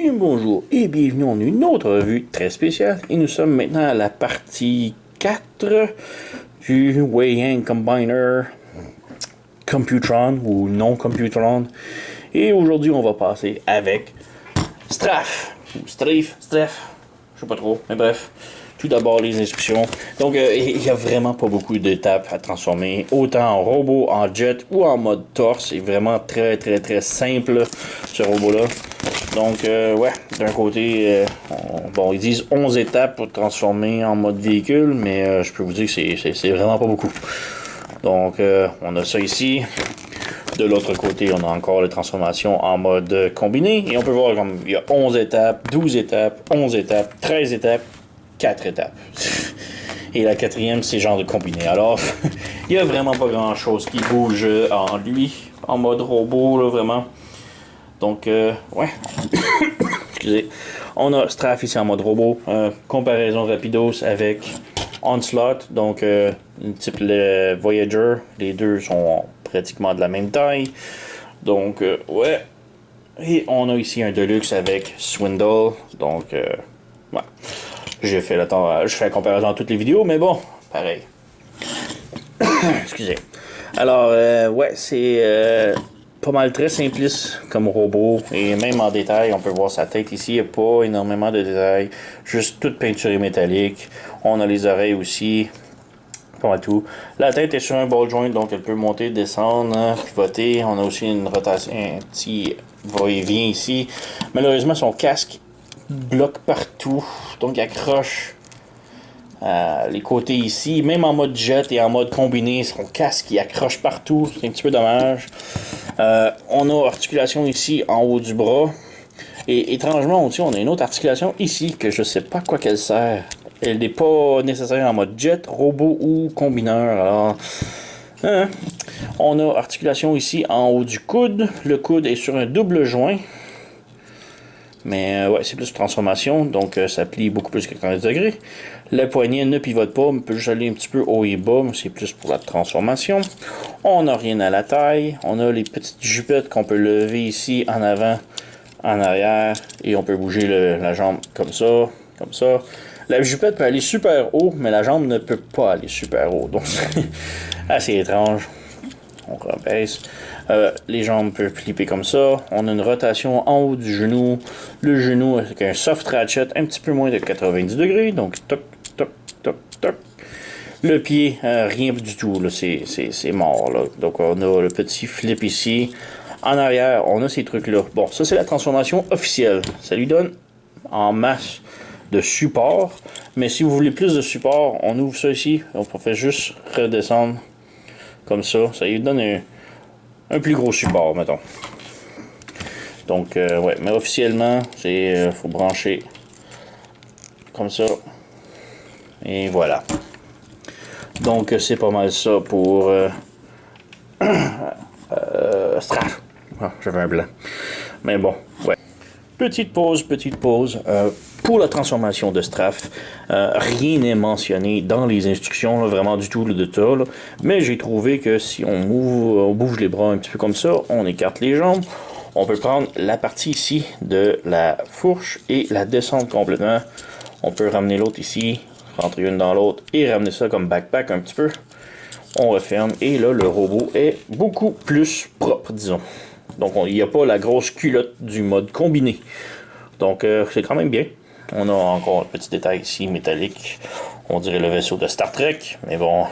Bien bonjour et bienvenue en une autre revue très spéciale. Et nous sommes maintenant à la partie 4 du Weighing Combiner Computron ou non Computron. Et aujourd'hui on va passer avec Straff ou Strafe, je sais pas trop, mais bref. Tout d'abord les instructions. Donc il n'y a vraiment pas beaucoup d'étapes à transformer, autant en robot, en jet ou en mode torse. C'est vraiment très simple ce robot là. Donc ouais, d'un côté, bon ils disent 11 étapes pour transformer en mode véhicule, mais je peux vous dire que c'est vraiment pas beaucoup. Donc on a ça ici. De l'autre côté, on a encore les transformations en mode combiné. Et on peut voir comme il y a 11 étapes, 12 étapes, 11 étapes, 13 étapes, 4 étapes. Et la quatrième, c'est genre de combiné. Alors, il n'y a vraiment pas grand chose qui bouge en lui, en mode robot, là, vraiment. Donc, ouais. Excusez. On a Straff ici en mode robot. Comparaison rapidos avec Onslaught. Donc, type le Voyager. Les deux sont pratiquement de la même taille. Donc, ouais. Et on a ici un Deluxe avec Swindle. Donc, ouais. Je fais la comparaison dans toutes les vidéos, mais bon, pareil. Excusez. Alors, ouais, c'est pas mal très simpliste comme robot. Et même en détail, on peut voir sa tête ici. Il n'y a pas énormément de détails. Juste toute peinturée métallique. On a les oreilles aussi. Pas mal tout. La tête est sur un ball joint, donc elle peut monter, descendre, pivoter. On a aussi une rotation, un petit va-et-vient ici. Malheureusement, son casque bloque partout. Donc il accroche les côtés ici. Même en mode jet et en mode combiné, son casque il accroche partout. C'est un petit peu dommage. On a articulation ici en haut du bras. Et étrangement aussi, on a une autre articulation ici que je sais pas à quoi qu'elle sert. Elle n'est pas nécessaire en mode jet, robot ou combineur. Alors, on a articulation ici en haut du coude. Le coude est sur un double joint. Mais ouais, c'est plus transformation, donc ça plie beaucoup plus que 90 degrés. La poignée ne pivote pas, on peut juste aller un petit peu haut et bas, mais c'est plus pour la transformation. On n'a rien à la taille. On a les petites jupettes qu'on peut lever ici en avant, en arrière, et on peut bouger la jambe comme ça, comme ça. La jupette peut aller super haut, mais la jambe ne peut pas aller super haut, donc c'est assez étrange. On rebaisse. Les jambes peuvent flipper comme ça. On a une rotation en haut du genou. Le genou avec un soft ratchet un petit peu moins de 90 degrés. Donc, toc, toc, toc, toc. Le pied, rien du tout. Là, c'est mort. Là. Donc, on a le petit flip ici. En arrière, on a ces trucs-là. Bon, ça, c'est la transformation officielle. Ça lui donne en masse de support. Mais si vous voulez plus de support, on ouvre ça ici. On fait juste redescendre. Comme ça, ça lui donne un plus gros support, mettons. Donc, ouais, mais officiellement, c'est faut brancher comme ça. Et voilà. Donc, c'est pas mal ça pour Straff. Ah, j'avais un blanc. Mais bon, ouais. Petite pause. Pour la transformation de Straff, rien n'est mentionné dans les instructions, là, vraiment du tout de ça. Là. Mais j'ai trouvé que si on bouge les bras un petit peu comme ça, on écarte les jambes, on peut prendre la partie ici de la fourche et la descendre complètement. On peut ramener l'autre ici, rentrer une dans l'autre et ramener ça comme backpack un petit peu. On referme et là, le robot est beaucoup plus propre, disons. Donc, il n'y a pas la grosse culotte du mode combiné. Donc, c'est quand même bien. On a encore un petit détail ici, métallique. On dirait le vaisseau de Star Trek. Mais bon.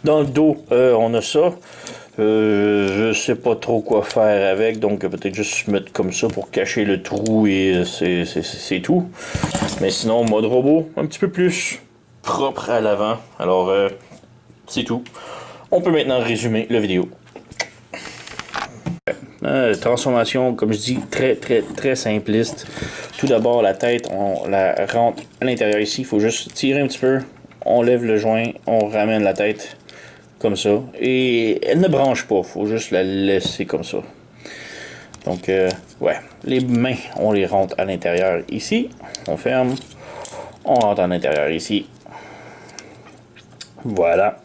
Dans le dos, on a ça. Je sais pas trop quoi faire avec. Donc, peut-être juste mettre comme ça pour cacher le trou et c'est tout. Mais sinon, mode robot, un petit peu plus propre à l'avant. Alors, c'est tout. On peut maintenant résumer la vidéo. Transformation, comme je dis, très simpliste. Tout d'abord, la tête, on la rentre à l'intérieur ici. Il faut juste tirer un petit peu. On lève le joint, on ramène la tête comme ça. Et elle ne branche pas. Il faut juste la laisser comme ça. Donc, ouais. Les mains, on les rentre à l'intérieur ici. On ferme. On rentre à l'intérieur ici. Voilà.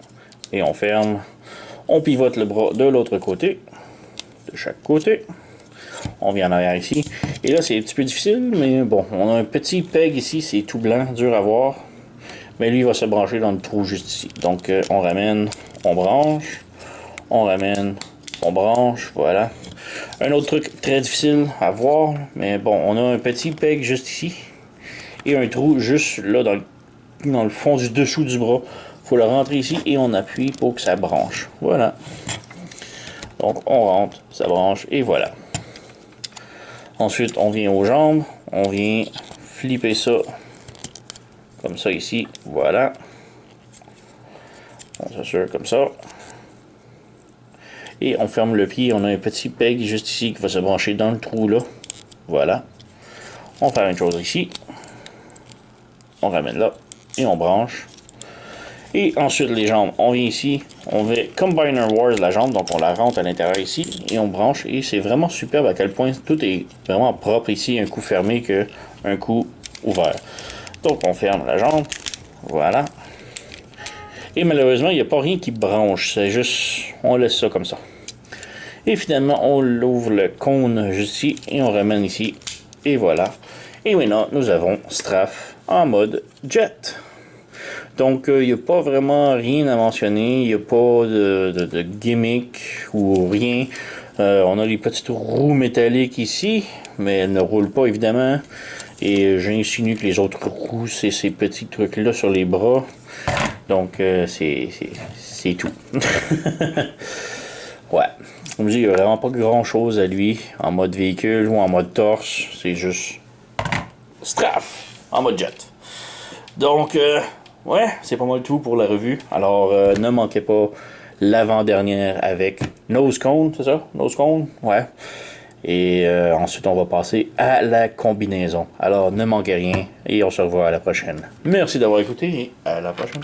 Et on ferme. On pivote le bras de l'autre côté. De chaque côté. On vient en arrière ici. Et là, c'est un petit peu difficile, mais bon, on a un petit peg ici, c'est tout blanc, dur à voir. Mais lui, il va se brancher dans le trou juste ici. Donc, on ramène, on branche, on ramène, on branche, voilà. Un autre truc très difficile à voir, mais bon, on a un petit peg juste ici. Et un trou juste là, dans le fond du dessous du bras. Il faut le rentrer ici et on appuie pour que ça branche. Voilà. Donc, on rentre, ça branche, et voilà. Ensuite, on vient aux jambes, on vient flipper ça comme ça ici, voilà. On s'assure comme ça. Et on ferme le pied, on a un petit peg juste ici qui va se brancher dans le trou là. Voilà. On fait une chose ici. On ramène là et on branche. Et ensuite les jambes, on vient ici, on met Combiner Wars la jambe, donc on la rentre à l'intérieur ici et on branche. Et c'est vraiment superbe à quel point tout est vraiment propre ici, un coup fermé que un coup ouvert. Donc on ferme la jambe, voilà. Et malheureusement, il n'y a pas rien qui branche, c'est juste, on laisse ça comme ça. Et finalement, on ouvre le cône juste ici et on ramène ici. Et voilà. Et maintenant, nous avons Straff en mode jet. Donc, il n'y a pas vraiment rien à mentionner. Il n'y a pas de gimmick ou rien. On a les petites roues métalliques ici, mais elles ne roulent pas évidemment. Et j'insinue que les autres roues, c'est ces petits trucs-là sur les bras. Donc, c'est tout. Ouais. Comme je dis, il n'y a vraiment pas grand-chose à lui en mode véhicule ou en mode torse. C'est juste Straff en mode jet. Donc, ouais, c'est pas mal tout pour la revue. Alors, ne manquez pas l'avant-dernière avec Nose Cone, c'est ça? Nose Cone? Ouais. Et ensuite, on va passer à la combinaison. Alors, ne manquez rien et on se revoit à la prochaine. Merci d'avoir écouté et à la prochaine.